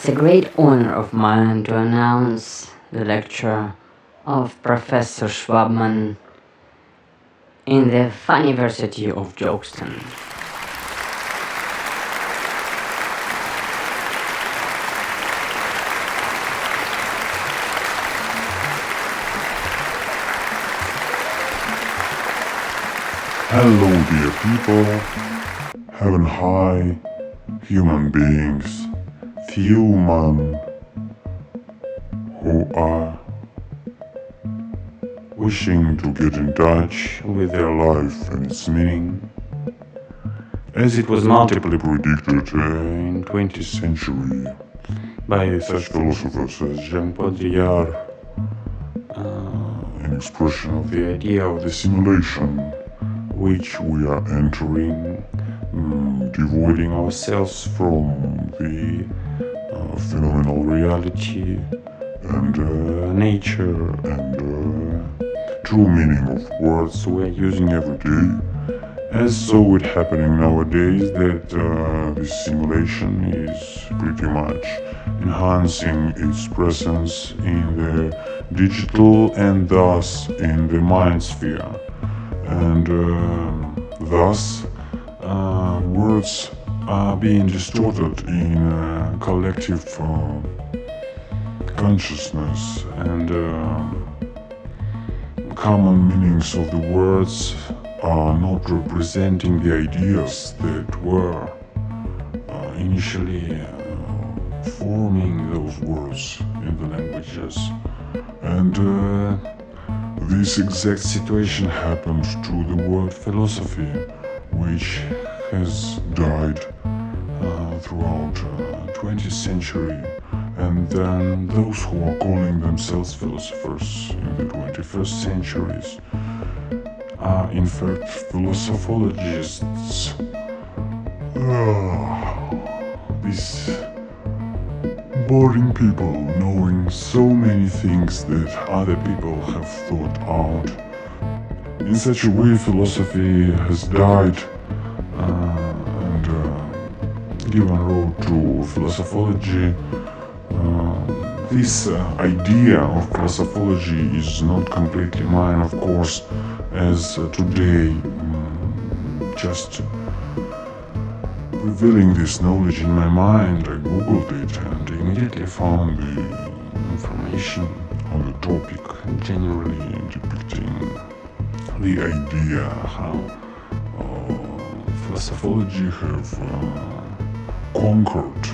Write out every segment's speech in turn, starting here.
It's a great honor of mine to announce the lecture of Professor Schwabman in the Funivercity of Jokeston. Hello, dear people, heaven high, human beings, human who are wishing to get in touch with their life and its meaning, as it was multiply predicted in 20th century by such philosophers as Jean-Paul Dillard, an expression of the idea of the simulation which we are entering, devoiding ourselves from the phenomenal reality and nature and true meaning of words we are using every day. As so it happening nowadays that this simulation is pretty much enhancing its presence in the digital and thus in the mind sphere. And thus words are being distorted in collective consciousness, and common meanings of the words are not representing the ideas that were initially forming those words in the languages. And this exact situation happened to the word philosophy, which has died throughout 20th century, and then those who are calling themselves philosophers in the 21st centuries are in fact philosophologists. These boring people knowing so many things that other people have thought out. In such a way, philosophy has died and given road to philosophology. This idea of philosophology is not completely mine, of course, as today just revealing this knowledge in my mind, I googled it and immediately found the information on the topic, generally depicting the idea how philosophology have conquered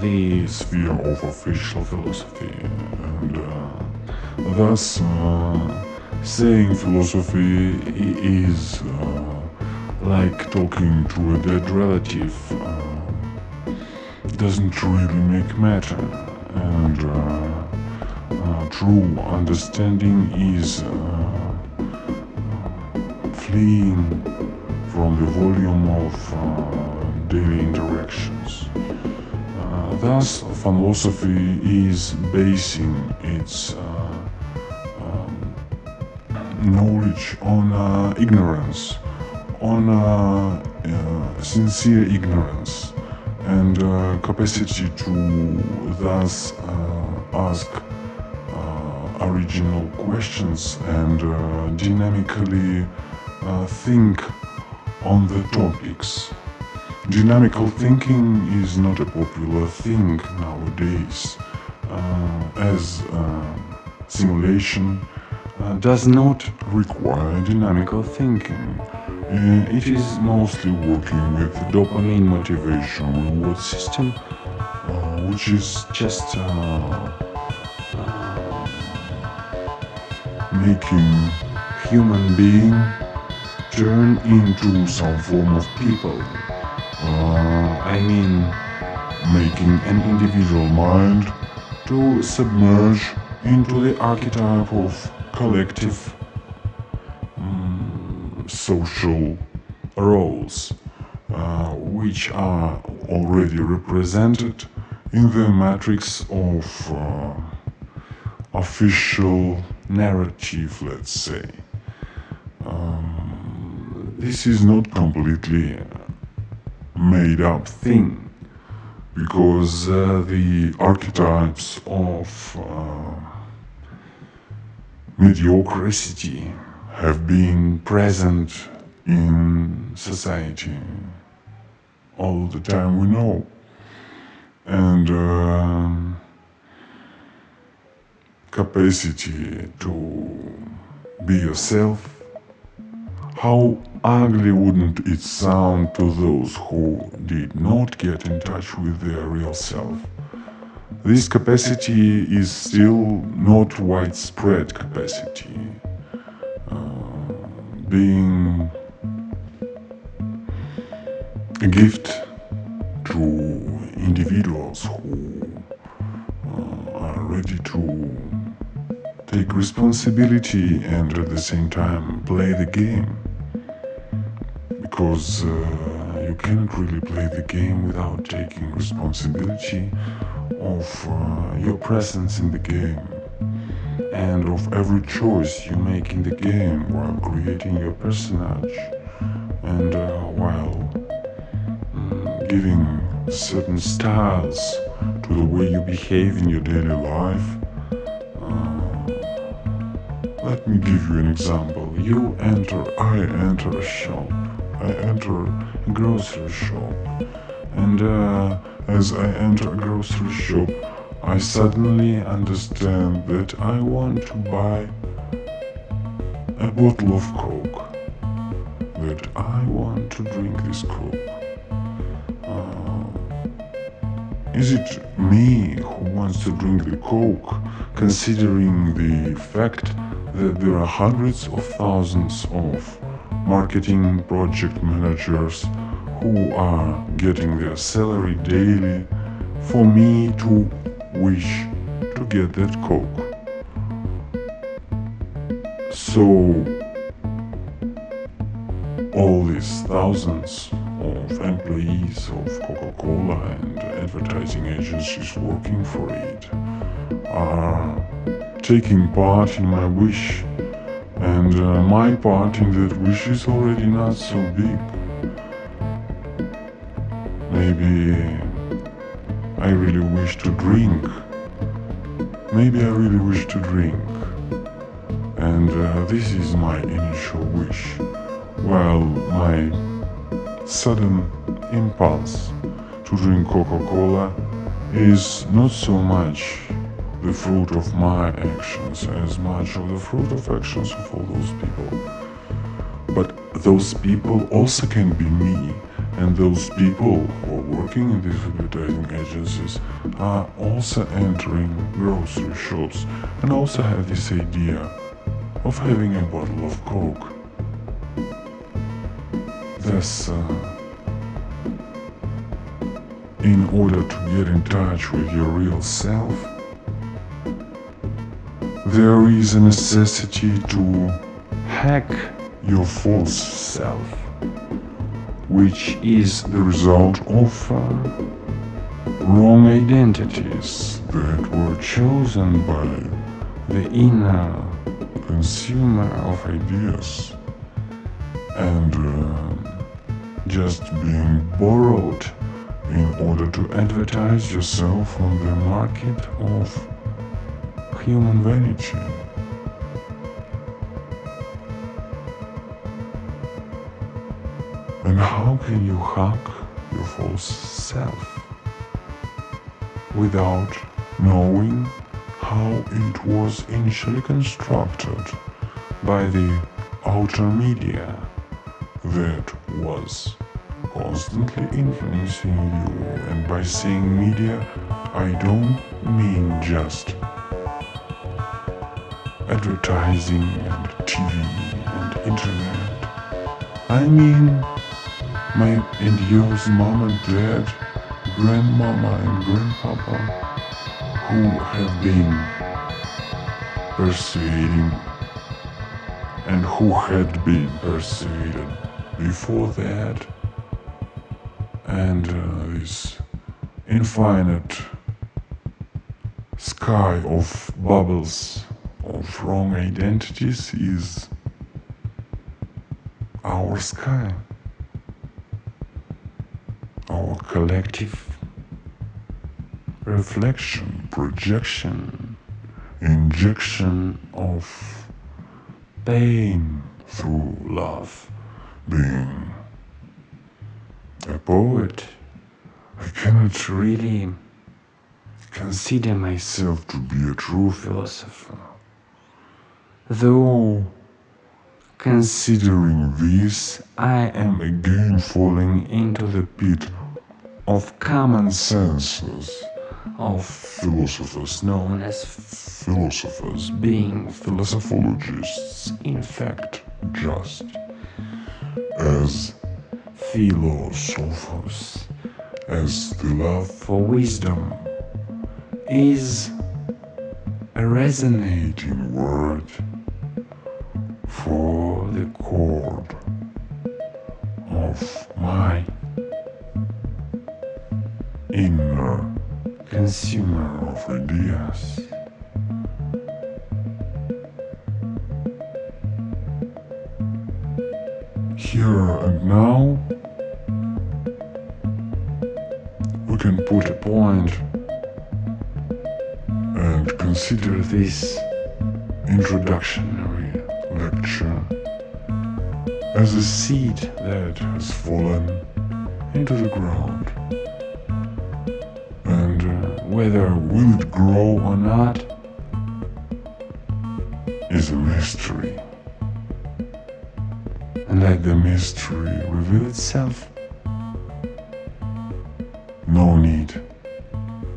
the sphere of official philosophy, and thus saying philosophy is like talking to a dead relative doesn't really make matter, and true understanding is fleeing from the volume of daily interactions. Thus, philosophy is basing its knowledge on ignorance, on sincere ignorance, and capacity to thus ask original questions and dynamically think on the topics. Dynamical thinking is not a popular thing nowadays, as simulation does not require dynamical thinking. It is mostly working with dopamine motivation reward system, which is just making human being turn into some form of people. I mean, making an individual mind to submerge into the archetype of collective social roles, which are already represented in the matrix of official narrative, let's say. This is not completely made up thing. because the archetypes of mediocrity have been present in society all the time we know. And capacity to be yourself, how ugly wouldn't it sound to those who did not get in touch with their real self? This capacity is still not widespread capacity. Being a gift to individuals who are ready to take responsibility and at the same time play the game. Because you cannot really play the game without taking responsibility of your presence in the game and of every choice you make in the game while creating your personage and while giving certain styles to the way you behave in your daily life. Let me give you an example. I enter a shop. I enter a grocery shop. And as I enter a grocery shop, I suddenly understand that I want to buy a bottle of Coke. That I want to drink this Coke. Is it me who wants to drink the Coke, considering the fact that there are hundreds of thousands of marketing project managers who are getting their salary daily for me to wish to get that Coke? So all these thousands of employees of Coca-Cola and advertising agencies working for it are taking part in my wish, and my part in that wish is already not so big. Maybe I really wish to drink. Maybe I really wish to drink. And this is my initial wish. While my sudden impulse to drink Coca-Cola is not so much the fruit of my actions as much of the fruit of actions of all those people. But those people also can be me, and those people who are working in these advertising agencies are also entering grocery shops and also have this idea of having a bottle of Coke. Thus, in order to get in touch with your real self, there is a necessity to hack your false self, which is the result of wrong identities that were chosen by the inner consumer of ideas and just being borrowed in order to advertise yourself on the market of human vanity. And how can you hack your false self without knowing how it was initially constructed by the outer media that was constantly influencing you? And by saying media, I don't mean just advertising and TV and internet. I mean my and yours mom and dad, grandmama and grandpapa, who have been persuading and who had been persuaded before that, and this infinite sky of bubbles of wrong identities is our sky, our collective reflection, projection, injection of pain through love. Being a poet, I cannot really consider myself to be a true philosopher. Though, considering this, I am again falling into the pit of common senses of philosophers known as philosophers, being philosophologists, in fact, just as philosophos, as the love for wisdom is a resonating word for the chord of my inner consumer of ideas. Here and now, we can put a point and consider this introductory lecture as a seed that has fallen into the ground. And whether will it grow or not is a mystery. And let the mystery reveal itself. No need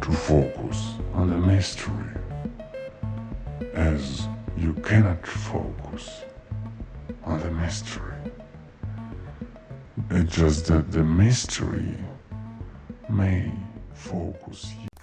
to focus on the mystery, as you cannot focus on the mystery. It's just that the mystery may focus you.